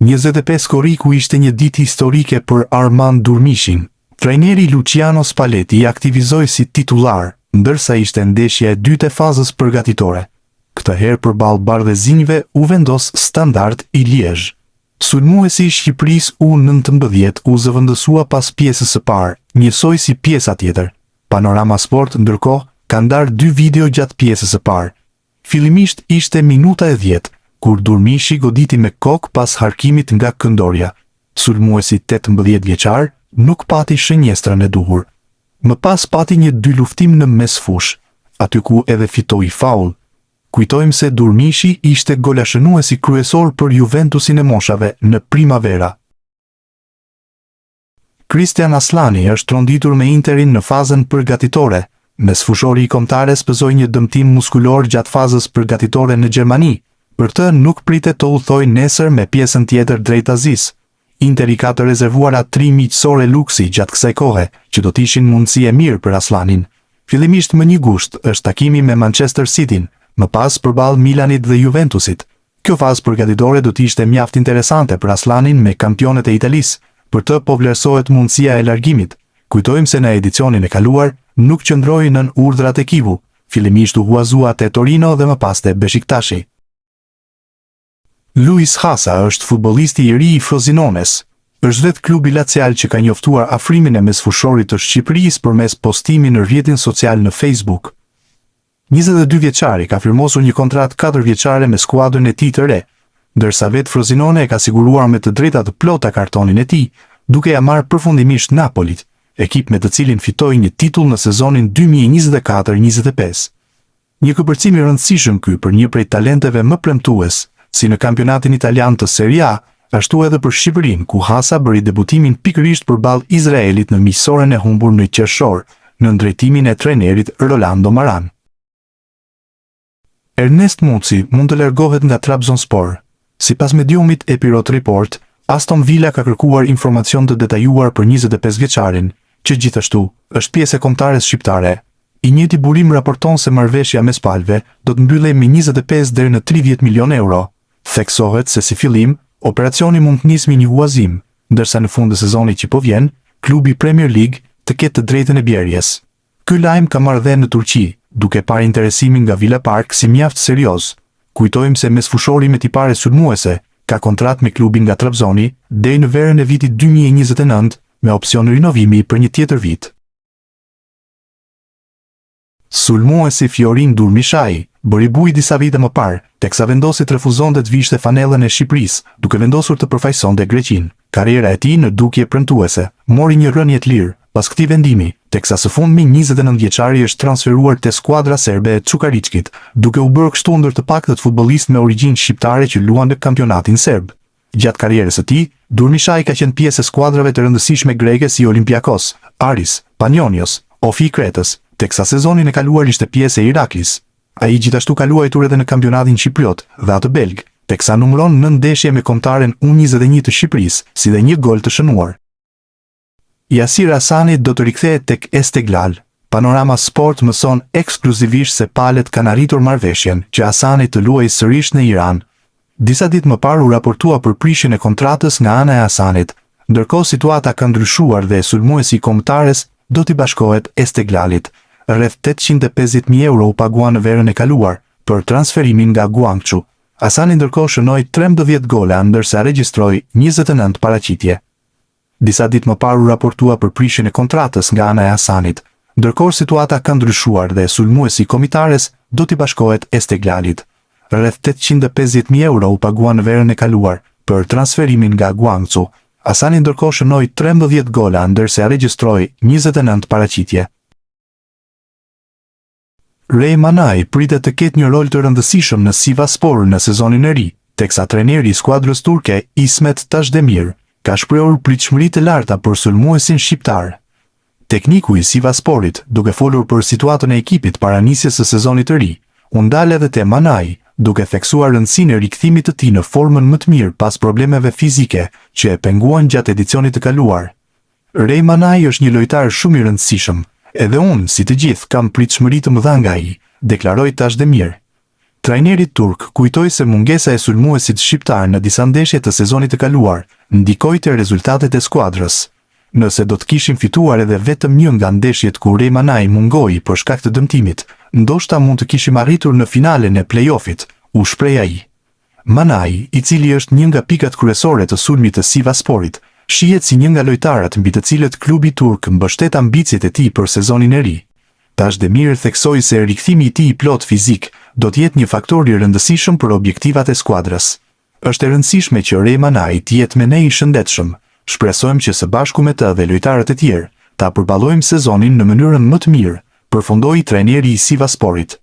25 korriku ishte një ditë historike për Armand Durmishin. Trajneri Luciano Spalletti i aktivizoi si titullar, ndërsa ishte ndeshja e dytë e fazës përgatitore. Këtë herë përballë Bardhezinjve u vendos Standard i Liège. Sulmuesi i Shqipërisë U19 u zëvendësua pas pjesës së parë, njësoj si pjesa tjetër. Panorama Sport ndërkohë ka ndarë 2 video gjatë pjesës së parë. Fillimisht ishte minuta e 10, kur Durmishi goditi me kokë pas harkimit nga këndorja. Sulmuesi 18 vjeçar nuk pati shënjestrën e duhur. Më pas pati një 2 luftim në mesfush, aty ku edhe fitoi faull. Kujtojmë se Durmishi ishte golashënuesi kryesor për Juventusin e moshave në Primavera. Christian Aslani është tronditur me Interin në fazën përgatitore. Mesfushori i kombëtares pezoi një dëmtim muskulor gjatë fazës përgatitore në Gjermani. Për të nuk pritet të udhtojë nesër me pjesën tjetër drejt Azis. Interi ka të rezervuara 3 miqësore luksi gjatë kësaj kohe, që do të ishin mundësi e mirë për Aslanin. Fillimisht më 1 gusht është takimi me Manchester Cityn, më pas përballë Milanit dhe Juventusit. Kjo fazë përgatitore do të ishte mjaft interesante për Aslanin me kampionet e Italisë, për të po vlerësohet mundësia e largimit. Kujtojmë se në edicionin e kaluar nuk qëndroi nën urdhrat e Kivu, fillimisht u huazua te Torino dhe më pas te Beşiktashi. Luis Hasa është futbollisti i ri i Frozinones. Është vetë klubi Lazial që ka njoftuar afrimin e mesfushorit të Shqipërisë përmes postimi në rrjetin social në Facebook. 22 vjeçari ka firmosur një kontratë 4 vjeçare me skuadrën e tij të re, ndërsa vetë Frosinone e ka siguruar me të drejta të plota kartonin e tij, duke ja marrë përfundimisht Napolit, ekip me të cilin fitoi një titull në sezonin 2024-25. Një këpërcim i rëndësishëm ky për një prej talenteve më premtues, si në kampionatin italian të Serie A, ashtu edhe për Shqipërinë, ku Hasa bëri debutimin pikërisht përballë Izraelit në miqësoren e humbur në qershor, në drejtimin e trajnerit Rolando Maran. Ernest Muci mund të largohet nga Trabzonspor. Sipas mediumit Epirot Report, Aston Villa ka kërkuar informacion të detajuar për 25 vjeçarin, që gjithashtu është pjesë e kombëtares shqiptare. I njëjti burim raporton se marrëveshja mes palëve do të mbyllej me 25 deri në 30 milion euro. Theksohet se si fillim, operacioni mund të nisë me një huazim, ndërsa në fund të sezonit që po vjen, klubi Premier League të ketë të drejtën e bjerjes. Ky lajm ka marrë dhe në Turqi, duke parë interesimin nga Villa Park si mjaft serioz. Kujtojmë se mesfushori me tipare sulmuese ka kontratë me klubin nga Trabzoni deri në verën e vitit 2029 me opsion rinovimi për një tjetër vit. Sulmuesi Fiorin Durmishaj bëri buj disa vite më parë, teksa vendosi të refuzonte të vishte fanellën e Shqipërisë, duke vendosur të përfaqësonte Greqinë. Karriera e tij në dukje premtuese mori një rënje të lirë pas këtij vendimi, teksa së fundmi 29 vjeçari është transferuar te skuadra serbe e Çukariçkit, duke u bërë kështu ndër të paktët futbollistë me origjinë shqiptare që luan në kampionatin serb. Gjatë karrierës së tij, Durmishaj ka qenë pjesë e skuadrave të rëndësishme greke si Olympiakos, Aris, Panionios, Ofi Kretës, teksa sezonin e kaluar ishte pjesë e Iraklis. Ai gjithashtu ka luajtur edhe në kampionatin shqipriot dhe atë belg, teksa numëron 9 ndeshje me kombëtaren U21 të Shqipërisë, si dhe 1 gol të shënuar. Yasir Hasani do të rikthehet tek Esteghlal. Panorama Sport mëson ekskluzivisht se palët kanë arritur marrëveshjen që Hasani të luajë sërish në Iran. Disa ditë më parë u raportua për prishjen e kontratës nga ana e Hasanit, ndërkohë situata ka ndryshuar dhe sulmuesi i kombëtares do t'i bashkohet Esteghlalit. Rreth 850.000 euro u pagua në verën e kaluar për transferimin nga Guangzhou. Hasani ndërkohë shënoi 13 gola ndërsa regjistroi 29 paraqitje. Disa ditë më parë u raportua për prishjen e kontratës nga ana e Hasanit, ndërkohë situata ka ndryshuar dhe sulmuesi i kombëtares do t'i bashkohet Esteghlalit. Rreth 850.000 euro u pagua në verën e kaluar për transferimin nga Guangzhou. Hasani ndërkohë shënoi 13 gola ndërsa regjistroi 29 paraqitje. Ray Manaj pritet të ketë një rol të rëndësishëm në Sivasspor në sezonin e ri, teksa trajneri i skuadrës turke Ismet Tashdemir ka shprehur pritshmëri të larta për sulmuesin shqiptar. Tekniku i Sivassporit, duke folur për situatën e ekipit para nisjes së sezonit të ri, u ndal edhe te Manaj, duke theksuar rëndësinë e rikthimit të tij në formën më të mirë pas problemeve fizike që e penguan gjatë edicionit të kaluar. Ray Manaj është një lojtar shumë i rëndësishëm. Edhe unë, si të gjithë, kam pritshmëri të mëdha nga ai, deklaroi Tashdemir. Trajneri turk kujtoi se mungesa e sulmuesit shqiptar në disa ndeshje të sezonit të kaluar ndikoi te rezultatet e skuadrës. Nëse do të kishim fituar edhe vetëm një nga ndeshjet ku Ray Manai mungoi për shkak të dëmtimit, ndoshta mund të kishim arritur në finalen e play-offit, u shpreh ai. Manai, i cili është një nga pikat kryesore të sulmit të Sivasporit, shihet si një nga lojtarët mbi të cilët klubi turk mbështet ambicjet e tij për sezonin e ri. Tashdemir theksoi se rikthimi i tij i plot fizik do të jetë një faktor i rëndësishëm për objektivat e skuadrës. Është e rëndësishme që Ray Manai të jetë me ne i shëndetshëm. Shpresojmë që së bashku me të dhe lojtarët e tjerë ta përballojmë sezonin në mënyrën më të mirë, përfundoi trajneri i Sivasporit.